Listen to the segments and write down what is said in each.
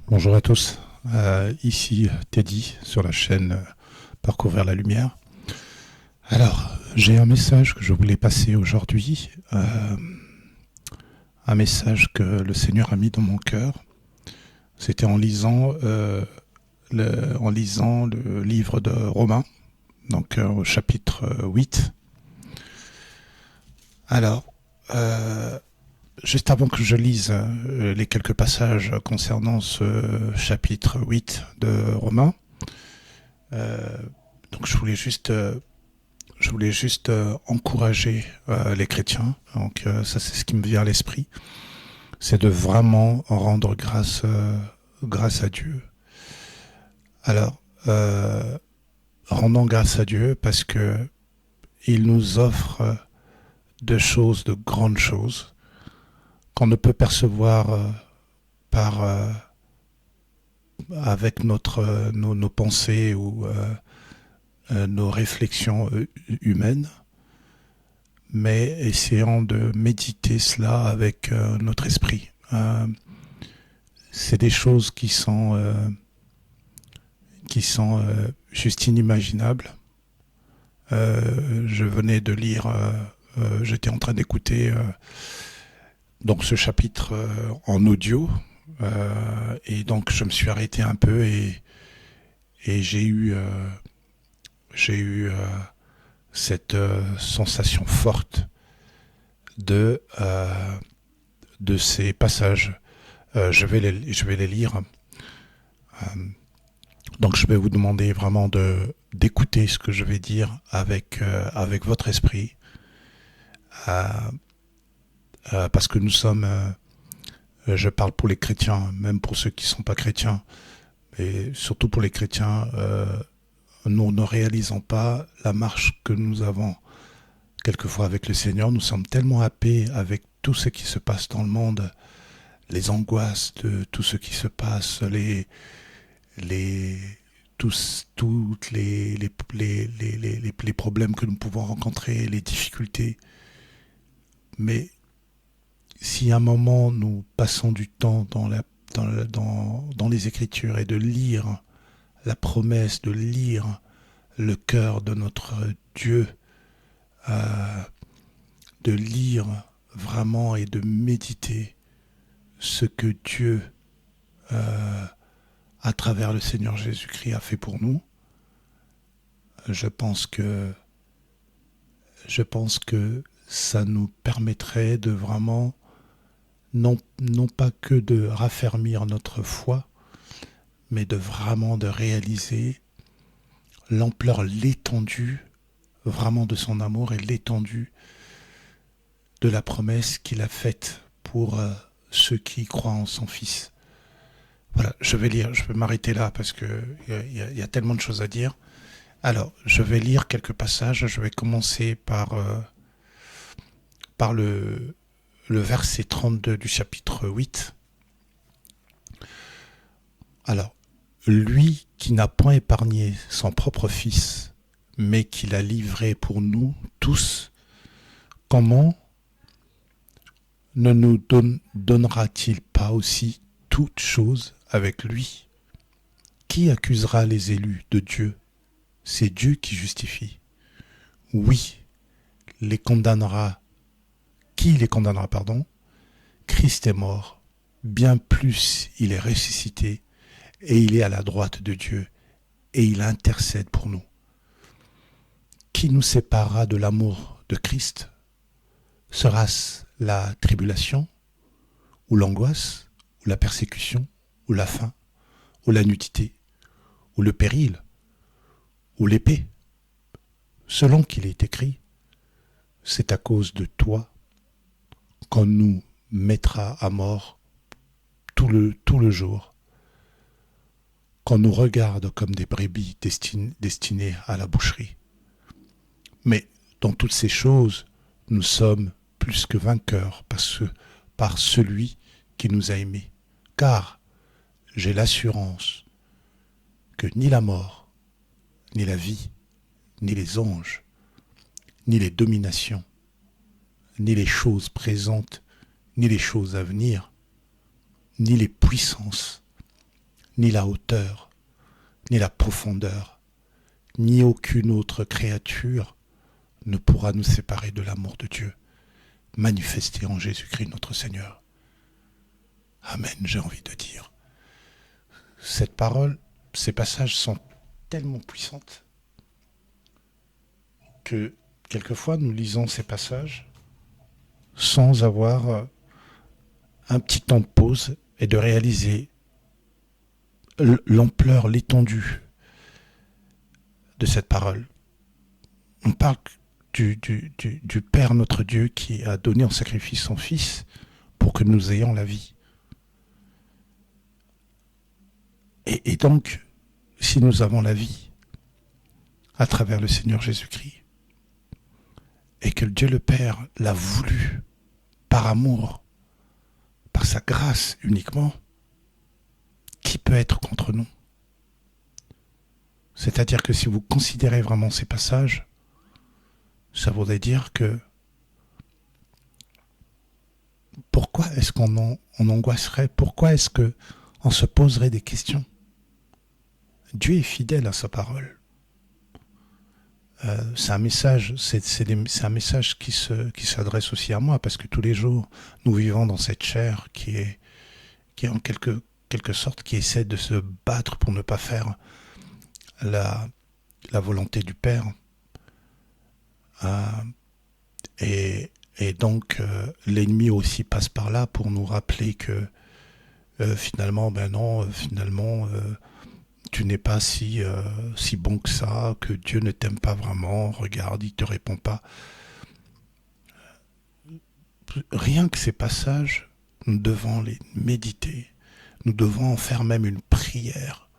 Bonjour à tous, ici Teddy sur la chaîne Parcourir la Lumière. Alors, j'ai un message que je voulais passer aujourd'hui, un message que le Seigneur a mis dans mon cœur. C'était en lisant le livre de Romains, donc au chapitre 8. Alors, juste avant que je lise les quelques passages concernant ce chapitre 8 de Romains, donc je voulais juste encourager les chrétiens. Donc ça, c'est ce qui me vient à l'esprit, c'est de vraiment rendre grâce à Dieu. Alors, rendons grâce à Dieu parce que il nous offre de grandes choses, qu'on ne peut percevoir par avec nos pensées ou nos réflexions humaines, mais essayons de méditer cela avec notre esprit. C'est des choses qui sont juste inimaginables. Je venais de lire, j'étais en train d'écouter donc ce chapitre en audio, et donc je me suis arrêté un peu et j'ai eu cette sensation forte de, euh, de ces passages. Je vais les lire. Euh, donc je vais vous demander vraiment d'écouter ce que je vais dire avec votre esprit. Euh, Parce que nous sommes, je parle pour les chrétiens, même pour ceux qui ne sont pas chrétiens, mais surtout pour les chrétiens, nous ne réalisons pas la marche que nous avons quelquefois avec le Seigneur. Nous sommes tellement happés avec tout ce qui se passe dans le monde, les angoisses de tout ce qui se passe, les, toutes les problèmes que nous pouvons rencontrer, les difficultés. Mais si à un moment nous passons du temps dans les Écritures et de lire la promesse, de lire le cœur de notre Dieu, euh, de lire vraiment et de méditer ce que Dieu, euh, à travers le Seigneur Jésus-Christ, a fait pour nous, je pense que, je pense que ça nous permettrait de vraiment, non pas que de raffermir notre foi, mais de vraiment de réaliser l'ampleur, l'étendue vraiment de son amour et l'étendue de la promesse qu'il a faite pour ceux qui croient en son Fils. Voilà, je vais lire, je vais m'arrêter là parce que y a tellement de choses à dire. Alors, je vais lire quelques passages. Je vais commencer par le verset 32 du chapitre 8. Alors, lui qui n'a point épargné son propre Fils, mais qui l'a livré pour nous tous, comment ne nous donnera-t-il pas aussi toutes choses avec lui? Qui accusera les élus de Dieu? C'est Dieu qui justifie. Oui, les condamnera. Qui les condamnera, pardon? Christ est mort. Bien plus, il est ressuscité et il est à la droite de Dieu et il intercède pour nous. Qui nous séparera de l'amour de Christ? Sera-ce la tribulation, ou l'angoisse, ou la persécution, ou la faim, ou la nudité, ou le péril, ou l'épée? Selon qu'il est écrit, c'est à cause de toi qu'on nous mettra à mort tout le jour, qu'on nous regarde comme des brebis destinées à la boucherie. Mais dans toutes ces choses, nous sommes plus que vainqueurs par celui qui nous a aimés. Car j'ai l'assurance que ni la mort, ni la vie, ni les anges, ni les dominations, ni les choses présentes, ni les choses à venir, ni les puissances, ni la hauteur, ni la profondeur, ni aucune autre créature ne pourra nous séparer de l'amour de Dieu, manifesté en Jésus-Christ notre Seigneur. Amen, j'ai envie de dire. Cette parole, ces passages sont tellement puissantes que quelquefois nous lisons ces passages sans avoir un petit temps de pause et de réaliser l'ampleur, l'étendue de cette parole. On parle du Père notre Dieu qui a donné en sacrifice son Fils pour que nous ayons la vie. Et donc, si nous avons la vie à travers le Seigneur Jésus-Christ, et que Dieu le Père l'a voulu par amour, par sa grâce uniquement, qui peut être contre nous? C'est-à-dire que si vous considérez vraiment ces passages, ça voudrait dire que pourquoi est-ce qu'on angoisserait? Pourquoi est-ce qu'on se poserait des questions? Dieu est fidèle à sa parole. C'est un message, c'est un message qui s'adresse aussi à moi, parce que tous les jours, nous vivons dans cette chair qui est en quelque sorte, qui essaie de se battre pour ne pas faire la volonté du Père. Et donc, l'ennemi aussi passe par là pour nous rappeler que finalement, tu n'es pas si bon que ça, que Dieu ne t'aime pas vraiment, regarde, il ne te répond pas. Rien que ces passages, nous devons les méditer, nous devons en faire même une prière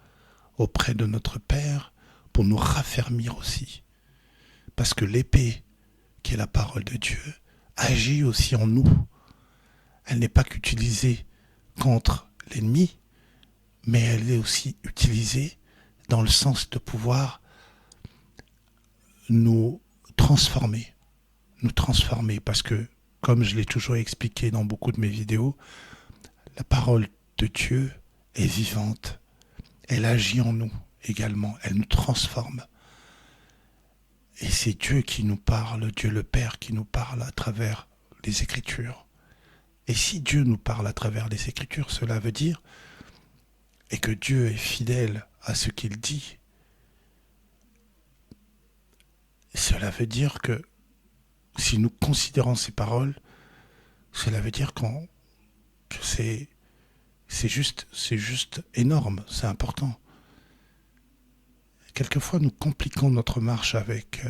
auprès de notre Père pour nous raffermir aussi. Parce que l'épée, qui est la parole de Dieu, agit aussi en nous. Elle n'est pas qu'utilisée contre l'ennemi, mais elle est aussi utilisée dans le sens de pouvoir nous transformer, parce que, comme je l'ai toujours expliqué dans beaucoup de mes vidéos, la parole de Dieu est vivante, elle agit en nous également, elle nous transforme. Et c'est Dieu qui nous parle, Dieu le Père qui nous parle à travers les Écritures. Et si Dieu nous parle à travers les Écritures, cela veut dire et que Dieu est fidèle à ce qu'il dit, cela veut dire que si nous considérons ces paroles, cela veut dire que c'est juste énorme, c'est important. Quelquefois, nous compliquons notre marche avec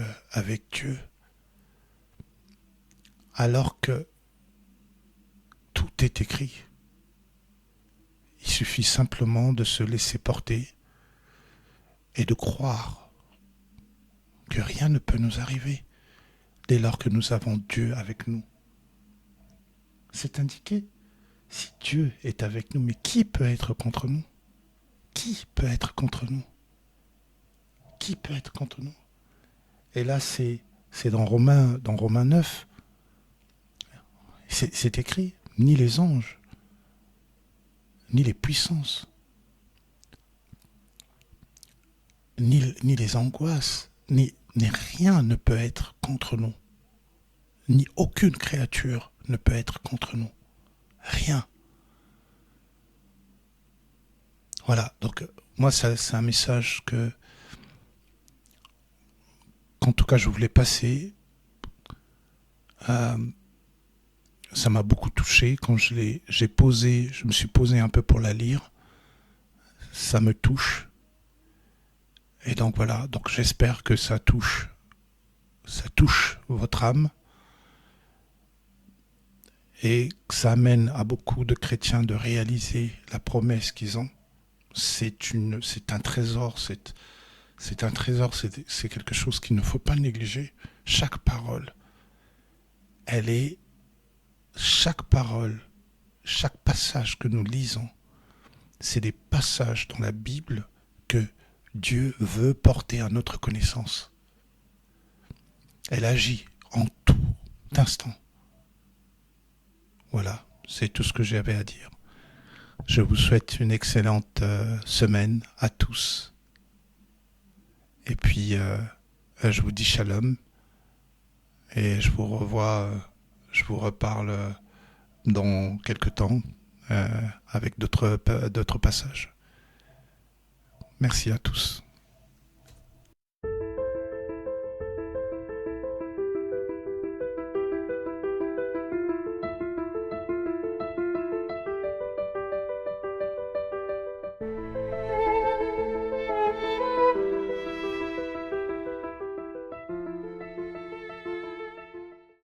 Dieu, alors que tout est écrit. Il suffit simplement de se laisser porter et de croire que rien ne peut nous arriver dès lors que nous avons Dieu avec nous. C'est indiqué. Si Dieu est avec nous, mais qui peut être contre nous? Qui peut être contre nous? Qui peut être contre nous? Et là, c'est dans Romains 9, c'est écrit, ni les anges, ni les puissances, ni les angoisses, ni rien ne peut être contre nous. Ni aucune créature ne peut être contre nous. Rien. Voilà, donc moi c'est un message qu'en tout cas je voulais passer. Ça m'a beaucoup touché quand je me suis posé un peu pour la lire. Ça me touche. Et donc voilà, donc j'espère que ça touche votre âme et que ça amène à beaucoup de chrétiens de réaliser la promesse qu'ils ont. C'est un trésor, c'est un trésor, c'est quelque chose qu'il ne faut pas négliger. Chaque parole, chaque parole, chaque passage que nous lisons, c'est des passages dans la Bible que Dieu veut porter à notre connaissance. Elle agit en tout instant. Voilà, c'est tout ce que j'avais à dire. Je vous souhaite une excellente semaine à tous. Et puis, je vous dis shalom. Et je vous revois, je vous reparle dans quelques temps avec d'autres passages. Merci à tous.